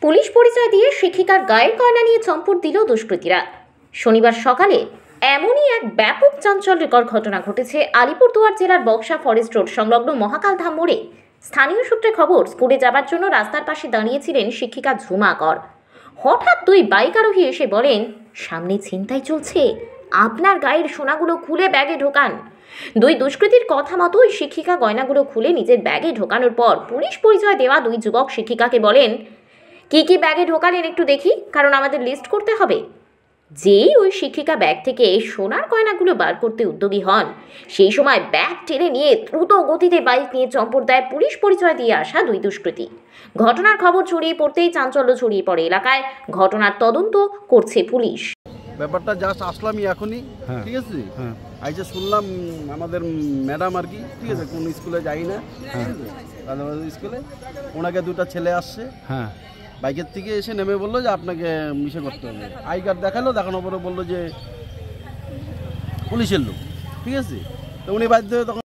Police পরিচয় দিয়ে শিক্ষিকার গায়ের গয়না নিয়ে চম্পট দিল দুষ্কৃতীরা। শনিবার সকালে এমনই এক ব্যাপক চাঞ্চল্যকর ঘটনা ঘটেছে আলিপুরদুয়ার জেলার বক্সা ফরেস্ট রোড সংলগ্ন মহাকালধাম মোড়ে। স্থানীয় সূত্রে খবর, স্কুলে যাবার জন্য রাস্তার পাশে দাঁড়িয়েছিলেন শিক্ষিকা ঝুমা কর। হঠাৎ দুই বাইক আরোহী এসে বলেন, সামনে ছিনতাই চলছে, আপনার গায়ের সোনাগুলো খুলে ব্যাগে ঢোকান। দুই দুষ্কৃতীর কথা মতোই শিক্ষিকা গয়নাগুলো খুলে নিজের ব্যাগে ঢোকানোর পর পুলিশ পরিচয় দেওয়া দুই যুবক শিক্ষিকাকে বলেন, কি কি ব্যাগে ঢোকালেন একটু দেখি, কারণ আমাদের লিস্ট করতে হবে। যেই ওই শিক্ষিকা ব্যাগ থেকে সোনার গয়নাগুলো বার করতে উদ্যোগী হন, সেই সময় ব্যাগ টেনে নিয়ে দ্রুত গতিতে বাইক নিয়ে চম্পট দেয় পুলিশ পরিচয় দিয়ে আসা দুই দুষ্কৃতী। ঘটনার খবর ছড়িয়ে পড়তেই চাঞ্চল্য ছড়িয়ে পড়ে এলাকায়। ঘটনার তদন্ত করছে পুলিশ। ব্যাপারটা জাস্ট আসলামই এখনই, ঠিক আছে। এই যে শুনলাম আমাদের ম্যাডাম আর কি, ঠিক আছে, কোন স্কুলে যাই না, ঠিক আছে, স্কুলে ওনাকে দুটো ছেলে আসছে, বাইকের থেকে এসে নেমে বললো যে আপনাকে মিশে করতে হবে। আই কার্ড দেখানোর পরে বললো যে পুলিশের লোক, ঠিক আছে। তো উনি বাধ্য হয়ে তখন